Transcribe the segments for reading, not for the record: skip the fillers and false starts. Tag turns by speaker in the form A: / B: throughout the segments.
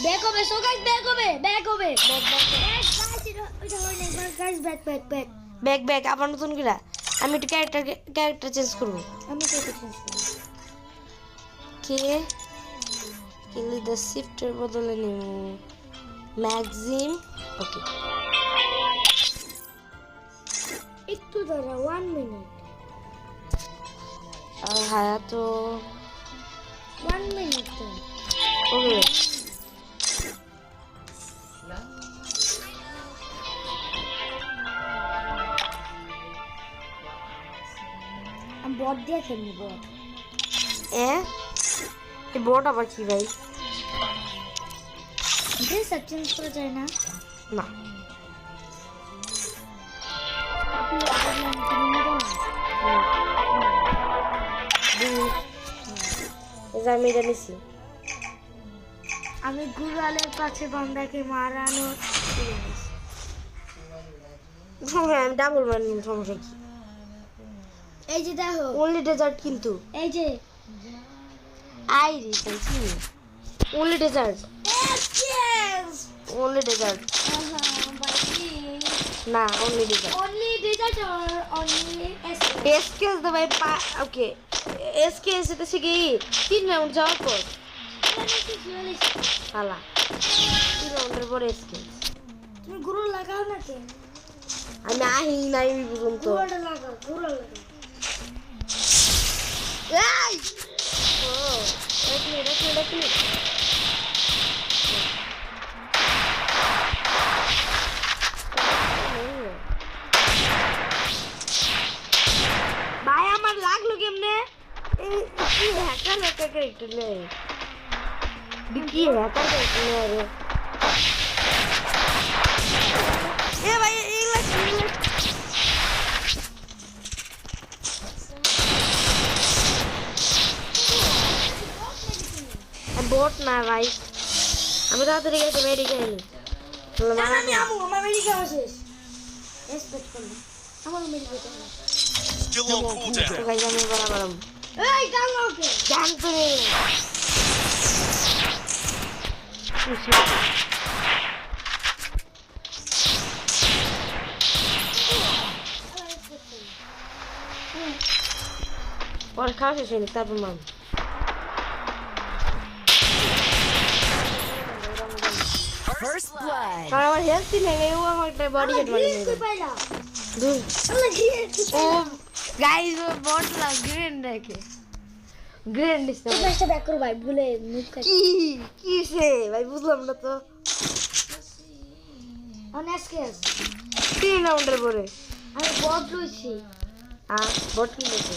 A: Back হবে so guys back হবে guys
B: back আবার নতুন কিরা আমি একটু ক্যারেক্টার চেঞ্জ করব
A: আমি তো চেঞ্জ করব
B: কে কিলি দ্য শিফটের বদলে নিব ম্যাক্সিম ওকে
A: একটু দাঁড়া 1 মিনিট
B: আর হায়া তো
A: 1 মিনিট
B: ওকে
A: আমি বট দিয়ে খেলবো বট
B: এই বট আবার কি ভাই
A: ড্রেস চেঞ্জ করা যায় না
B: না আমি জানিছি
A: আমি গুড়ালের কাছে বান্দাকে মারানো
B: আমি ডাবল মান সমস্যা কি
A: এই যে দেখো
B: ওনলি ডেজার্ট কিন্তু
A: এই যে
B: আইরিস কি only desert
A: yes
B: only desert না only desert
A: only desert or only
B: এসকেস দে ভাই ওকে এসকেস এটা শিখি 3 রাউন্ড যাওয়ার পর হালা 3 রাউন্ডের পর এসকেস
A: তুমি গুরু লাগাও না কেন
B: আমি আহি নাই বুঝুন তো
A: গুরু লাগাও
B: এই ও দেখলি ভাই আমার লাগলো কেমনে এই কি হ্যাকার ক্যারেক্টার নেই কি হ্যাকার ক্যারেক্টার নেই রে এ ভাই ইংলিশ বট না ভাই আমি তাড়াতাড়ি গেছি মেডিকেল
A: আমি আমার মেডিকেল শেষ এক্সপেক্ট করলাম আমার medical
C: Still on cooldown.
B: Guys আমি বরাবর
A: এই গান ওকে
B: জান তো রে ওর খাওয়া শেষ হয়নি তারপর মান
D: First blood.
B: আর আমার হেলথ নেই ও আমার একটা বডি হেড
A: গ্রিন
B: বানিয়ে
A: কই পাইলা
B: দূর
A: আল্লাহ গ্রিন
B: ও গাইজ ও বট লাগ গ্রেন দেখে গ্রেন দিছে
A: এই ম্যাচটা ব্যাক করো ভাই ভুলে মুখ কাট
B: কি সে ভাই বুঝলাম না তো
A: অনেস্কেস
B: 3 রাউন্ডের পরে
A: আমি বট লইছি
B: বট কি লেছে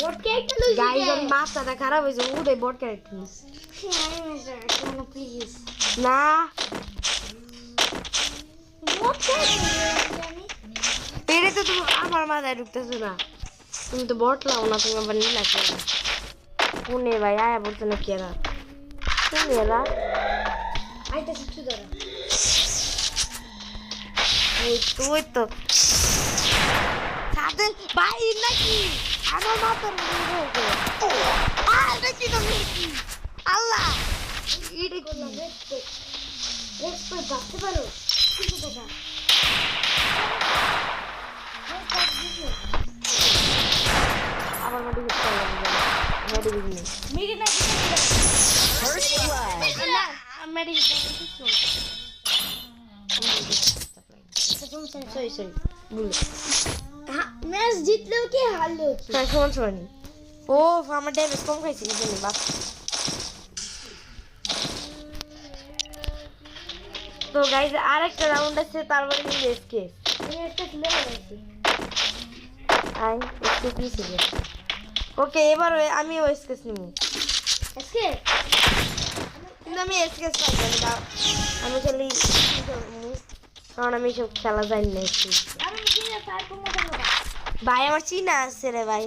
A: বট ক্যারেক্টার লইছি
B: গাইজ ওর মাথাটা খারাপ হয়েছে ওটাই বট ক্যারেক্টার
A: আমি প্লিজ
B: না
A: বট ক্যারেক্টার আমি
B: পেরে তো তুমি আমার মাথায় ঢুকতেছো না তুমি তো বট লাও না তুমি আবার নীলা খেলা কোনে ভাই আয়া বলতে না কি এরা কোনে এরা
A: আইতা কিছু ধরো
B: ওই তো সাথে ভাই নাকি আমার মাথার মধ্যে এটা কি তুমি আল্লাহ এটা কি
A: এক্সপার্ট ভাবতে পারো কিছু টাকা
B: আমার মাটি হচ্ছে মাটি বিজনেস
A: মিরি না
D: First blood.
B: না মাটি সরি বলো
A: ম্যাচ জিতলেও কি হারলেও কি
B: হ্যাঁ সমান ও আমার ড্যামেজ কম খাইছি এই জন্য বাস তো গাইজ আরেকটা রাউন্ড আছে তারপরে কিন্তু এসকেস
A: আমি একটা খেলে গেছি
B: আই এসকেস নিছি ওকে এবার আমি এসকেস নিব
A: আজকে
B: কিন্তু আমি এসকেস পাই না আমি খালি কারণ আমি সব খেলা জানি না
A: আমি জিতে ফায়ার করব না
B: ভাই আমার চিনা আছে রে ভাই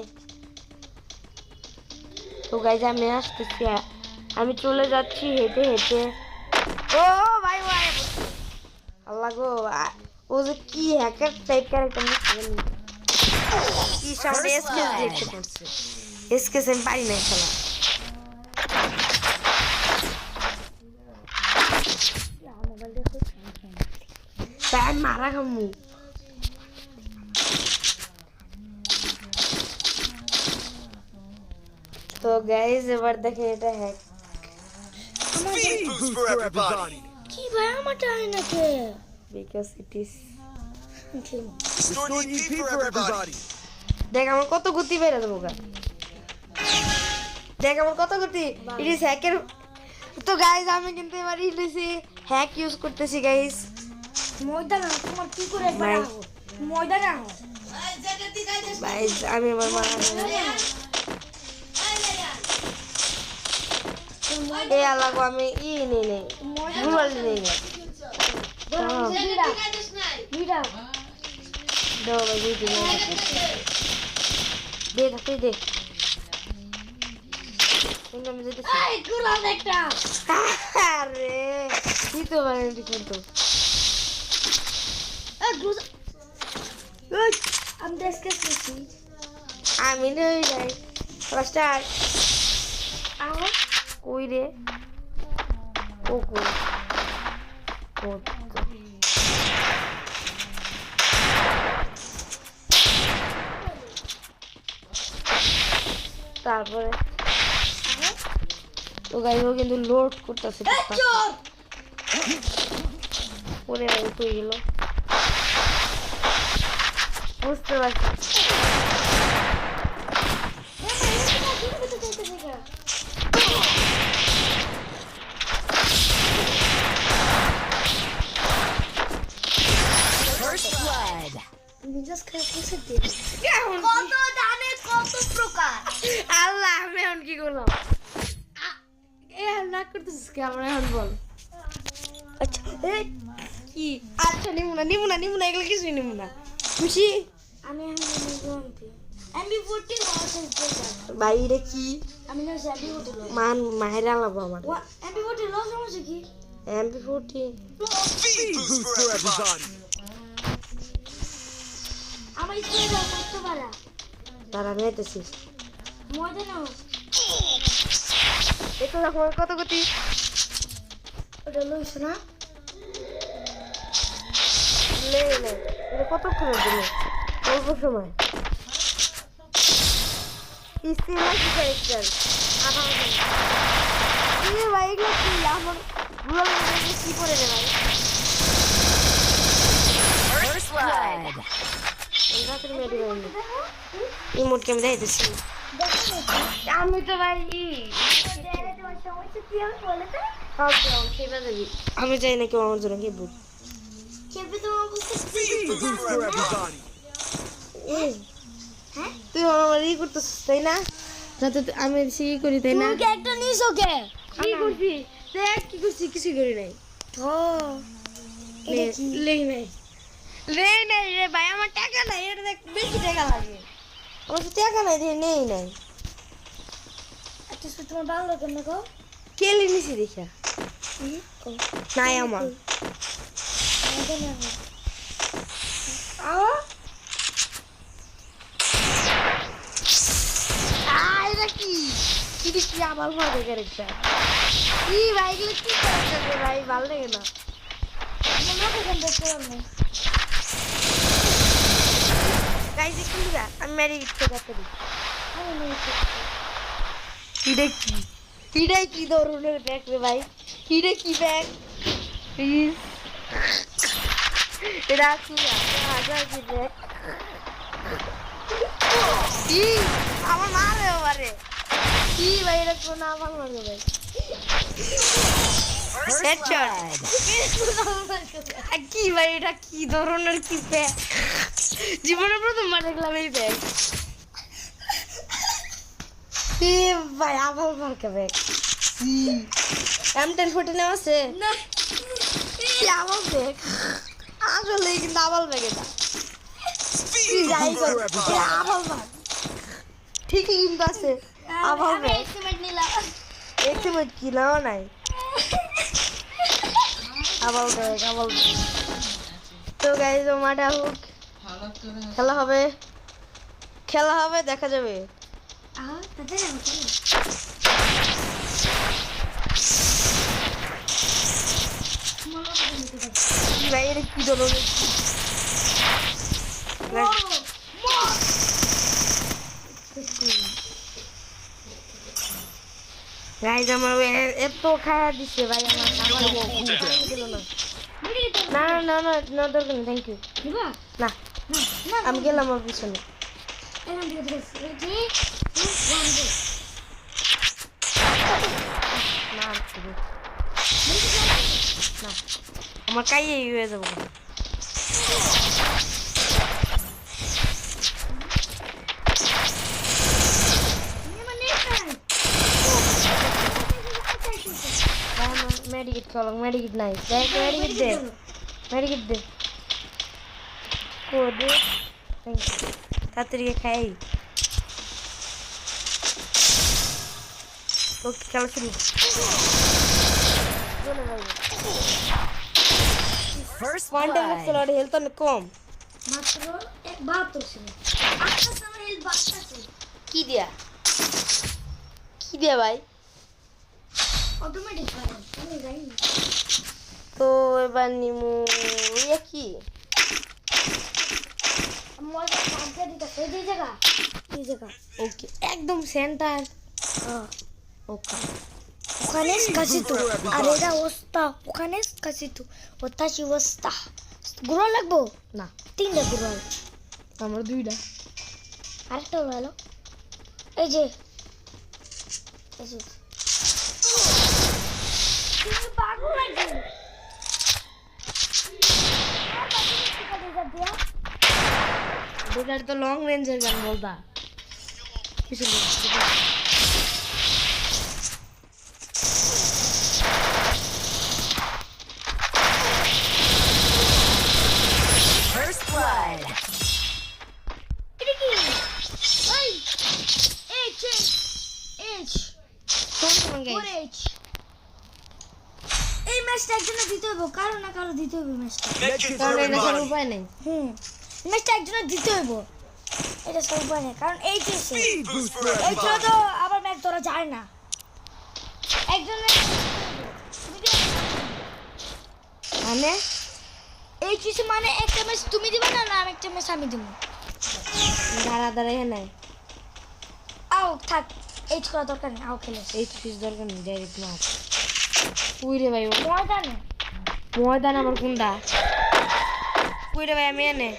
B: তো গাইজ আমি আসতেছি আমি চলে যাচ্ছি হেঁটে হেঁটে ও ভাই ভাই আল্লাহ গো ও যে কি হ্যাকার টাইপ ক্যারেক্টার নিচ্ছে কি সামনে এসকেস দেখতে পড়ছে এসকেস আমি পারি না খেলা ভাই মারা খামু তো গাইস এবার দেখেন এটা hack
C: Speed boost for everybody.
A: কি ভাই আমারটা হয় না কে
B: because it is
C: Restore EP for everybody.
B: দেখ আমার কত গতি বেড়ে দেবো গা দেখ আমার কত গতি ইট ইজ হ্যাকের তো গাইস আমি কিন্তু এবার ইলিশি হ্যাক ইউজ করতেছি গাইস
A: ময়দা না তোমার কি করে
B: ভাই।
A: বাড়াবো ময়দা না
B: গাইস আমি এবার মারা এ আলাগো আমি নেই নেই গুলাল নেই
A: ভিড়া
B: দাও ভাই ভিডিও দে থাকতে দে কিন্তু আমি যেতেছি
A: এই গুলা একটা
B: আরে কি তো মানে কিন্তু
A: এই গুলা আমি দেশকে খুশি
B: আমি নই যাই স্টার্ট
A: আহ
B: কই রে ও কই ও তারপরে তো গাইও কিন্তু লোড করতেছে
A: চোর
B: পরে রাই কই গেল বুঝতে পারছি
D: First blood.
A: নিজস খারাপ করছে কত জানে কত প্রকার
B: আল্লাহ আমি এখন কি করলাম এ না করতেছিস কি আমরা এখন বল আচ্ছা এই কি আচ্ছা নিমু না এগুলো কিছুই নিমু না খুশি
A: আমি আমি 14 লসেস দিলাম
B: ভাই রে কি
A: আমি না যাবি হোটেল
B: মান মাহেরা লাগবো আমার
A: আমি 14 লস হচ্ছে কি
B: MP40
C: Speed boost for everybody.
A: আমার স্কুলে যাও কত বাড়া
B: তারা নিতেছি
A: মজা নাও
B: এটা দেখো কত গতি
A: ওটা লইছ না
B: লে এটা কতক্ষণের জন্য অল্প সময় ইস্তিমা কি ক্যারেক্টার ভাই এগুলো কি আমার গুগল কি করে রে ভাই
D: First blood.
B: রাতের মেডি বানি ইমোট কেমন দেখাইতেছি আমি তো ভাই আমি চাই না কেউ আমার জন্য কি বুঝ
A: খেপে তোমার বুঝতে
C: Speed boost for everybody.
B: তুই আমার ই করতেছিস তাই না যাতে আমি ই করি তাই না
A: তুমি কি একটা নিস ওকে
B: কি করছি দেখ কি করছি কিছু করি নাই
A: ও এটা কি
B: লেই নাই রে ভাই আমার টাকা নাই এটা দেখ বেশি টাকা লাগে আমার তো টাকা নাই দিয়ে নেই নাই
A: আচ্ছা তোমার ভালো কেন গো
B: কেলে নিছি দেখা নাই আমার
A: মজা না
B: এটা কি কি কি আবার ভালো ক্যারেক্টার কি ভাই এগুলো কি ক্যারেক্টার রে ভাই ভালো লাগে না
A: মনে কেন দেখতে পারবে
B: গাইজ একটু লিগা আমি মেরে ইচ্ছে করতে দিই এটা কি ধরনের ব্যাগ রে ভাই এটা কি ব্যাগ প্লিজ এটা কি আগে কি ব্যাগ কি আমার মারে বারে কি ভাই এটা কোন আমার মারে ভাই
D: First
B: হেডশট
D: blood.
B: কি ভাই এটা কি ধরনের কি ব্যাগ জীবনে প্রথমবার দেখলাম এই ব্যাগ এ ভাই আবার মার্কা ব্যাগ M1014 আছে
A: না
B: কি আবার ব্যাগ আসলে কিন্তু আবার ব্যাগ এটা
C: Speed
B: যাই
C: boost
B: কর
C: for everybody.
B: আবার ব্যাগ ঠিকই কিন্তু আছে আবার
A: আমি
B: ব্যাগ
A: এস্টিমেট নিলাম
B: একটু কি নাও নাই আবার ব্যাগ তো গাইজ মাটা হোক খেলা হবে দেখা যাবে
A: তাতে
B: ভাই এটা কি ধরনের গাইজ আমার এত খায়া দিছে ভাই আমার না না না না দরকার নেই থ্যাংক ইউ
A: দিবা
B: না
A: না
B: আমি গেলাম আমার পিছনে
A: এখান থেকে ধরে 3 2 1 go
B: না না আমার কাইয়ে হয়ে যাবো মেডিকেট চলো মেডিকেট নাই দেখ মেডিকেট দে দে তাড়াতাড়ি খাই ওকে খেলা শুরু
D: First
B: পয়েন্টের মুখ
D: blood.
B: হেলথ অনেক কম
A: মাত্র 72 ছিল আজকে আমার হেল বাঁচছে
B: কি দিয়া ভাই
A: অটোমেটিক পারে আমি জানি না
B: তো এবার নিমু ইয়ে কি
A: মজা কাটতে দিতে এই জায়গা
B: ওকে একদম সেন্টার ওকে
A: ওখানে কাশিতো আর এটা অবস্থা ওখানে কাশিতো ওতাশি অবস্থা গুড়া লাগবো
B: না
A: 3টা গুড়া
B: আমার 2টা
A: আরেকটা ভালো এই যে তুমি পাগল নাকি
B: দুটার তো লং রেঞ্জের গান বলতা কিছু নেই
D: First blood.
A: এটা কি এই এইচ এই ম্যাচটা একজনের দিতে হবে কারো না কারো দিতে হবে ম্যাচটা
C: Medkit for
B: কারণ এটা ছাড়া
C: everybody.
B: উপায় নেই
A: ম্যাচটা একজনের দিতে হবে এটা সব উপায় নেই কারণ এই যে
C: Speed boost for
A: এই তো
C: everybody.
A: আবার ম্যাচ ধরা যায় না একজনের
B: মানে
A: এই কিছু মানে একটা ম্যাচ তুমি দিবে না না একটা ম্যাচ আমি দিব
B: দাঁড়া নাই
A: আও থাক এইচ করা দরকার নেই আও খেলে
B: এই পিস দরকার নেই ডাইরেক্ট মার উই রে ভাই
A: ময়দানে
B: ময়দান আমার কোনটা উই রে ভাই আমি এনে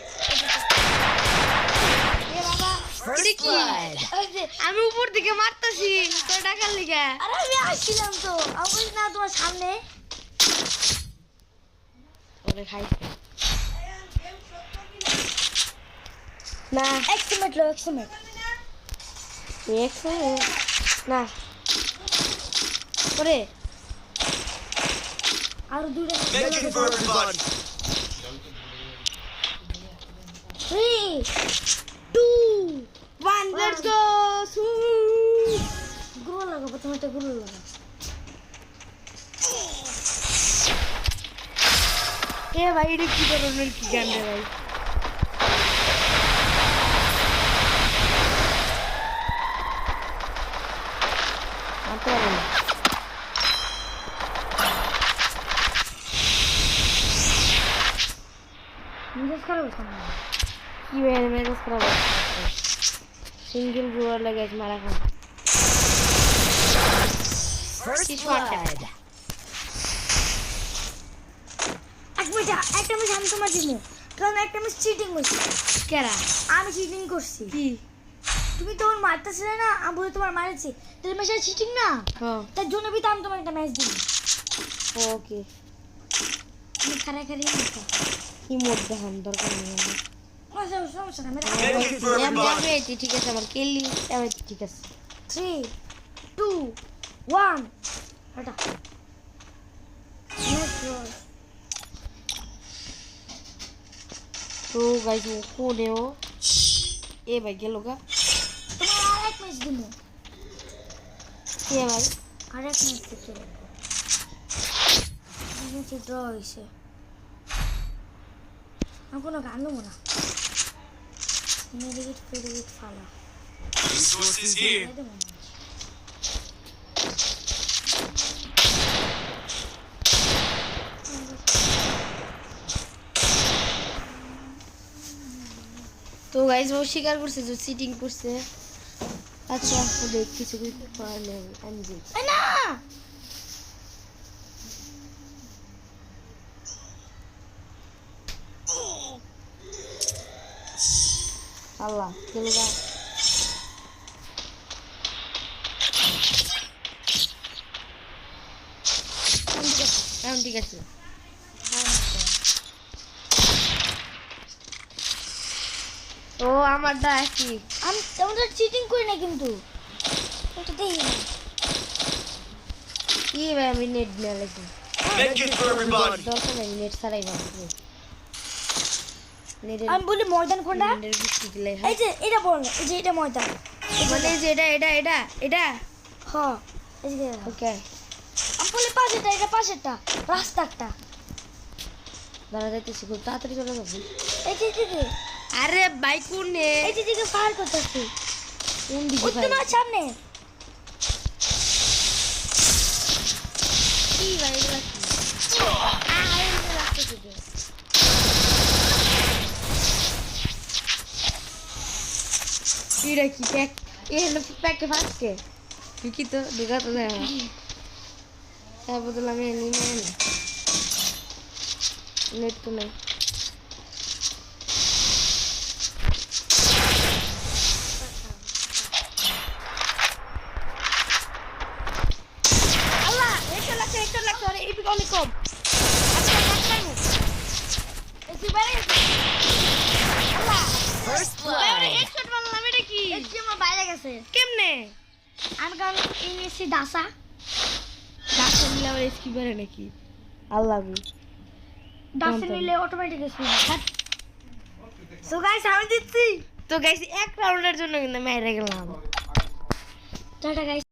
A: এ বাবা
D: First blood.
A: এই যে
B: আমি উপর দিকে মারতাছি তোর টাকার লিগা
A: আরে আমি আসছিলাম তো আমি না তোমার সামনে
B: ওরে খাইছে না
A: এক্সিমেট লো এক্সিমেট
B: না ওরে
A: আর দুটো
C: Medkit for everybody.
A: 3 2
B: 1 let's go
A: গুলো লাগাবো তুমি তো গুলো লাগাবো
B: এ ভাই এটা কি ধরনের কি গান রে ভাই মারতে পারবো না
A: নিজে খারাপ সামনে
B: কি ভাই মেজাজ খারাপ সিঙ্গেল গোয়ার লাগে মারা খান
D: First
B: He's watching.
D: blood.
A: একটা ম্যাচ আমি তোমার দিব কারণ একটা ম্যাচ চিটিং হয়েছে
B: কেরা
A: আমি চিটিং করছি
B: কি
A: তুমি তখন মারতেছিলে না আমি বলে তোমার মারেছি তাহলে ম্যাচটা চিটিং না
B: হ্যাঁ
A: তার জন্য বি তো আমি তোমার একটা ম্যাচ দিই
B: ওকে
A: আমি খারাখারি
B: কি মোট দেখান দরকার নেই আমার
A: সমস্যা না
C: Medkit for everybody.
B: আমি ঠিক আছে আমার কেলি আমি ঠিক আছে
A: 3 2 1 হাটা
B: তো গাইস ও কোনে ও এ ভাই গেল গা
A: তোমার আরেক ম্যাচ দিব
B: কে ভাই
A: আরেক ম্যাচ দিতে ম্যাচে ড্র হয়েছে আমি কোনো গান নেবো না মেডিকেট ফেডিকেট ফালা
C: Resources here.
A: দেবো না
B: তো গাইস ও স্বীকার করছে যে চিটিং করছে আচ্ছা ও দেখ কিছু কিছু পারলে আমি যাই
A: এ না
B: আল্লাহ খেলবা এখন ঠিক আছে ও আমারটা কি
A: আমি তেমন তো চিটিং করি না কিন্তু ওটা দেখি না
B: কি ভাই আমি নেট নিয়ে লাগছি
C: Make it for everybody.
B: দরকার নেই নেট ছাড়াই ভালো নেটের
A: আমি বলি ময়দান কোনটা
B: নেটের বৃষ্টি দিলে
A: এই যে এটা বল এই যে এটা ময়দান
B: মানে এই যে এটা
A: হ্যাঁ এই যে
B: ওকে
A: আমি বলি পাশেরটা এটা পাশেরটা রাস্তাটা
B: দাঁড়া যাইতেছি খুব তাড়াতাড়ি চলে যাবো
A: এই যে
B: আরে বাইক কোনে
A: এই যে দিকে ফায়ার করতেছি
B: কোন দিকে
A: ওই
B: ভাই
A: তোমার সামনে
B: কি ভাই এগুলা কি
A: আরে রাস্তা দিকে
B: এটা কি প্যাক এ হলো প্যাকে ফাঁসকে কি তো ঢুকা তো দেয় না তার বদলে আমি নিয়ে না নেট তো নাই
A: আল্লাহ এটা লাগছে আরে এই দিকে অনেক কম আচ্ছা লাগলাম এই যে বাইরে আল্লাহ
D: First blood.
A: হেডশট মারলাম এটা কি এই যে আমার বাইরে গেছে
B: কেমনে
A: আমি কারণ এই নিয়েছি দাসা
B: ডাক্তার নিলে আবার স্কিপারে নাকি আল্লাহ গো
A: দাসা নিলে অটোমেটিক স্পিড সো গাইস আমি দিচ্ছি
B: তো গাইস এক রাউন্ডের জন্য কিন্তু মেরে গেলাম
A: টাটা গাইস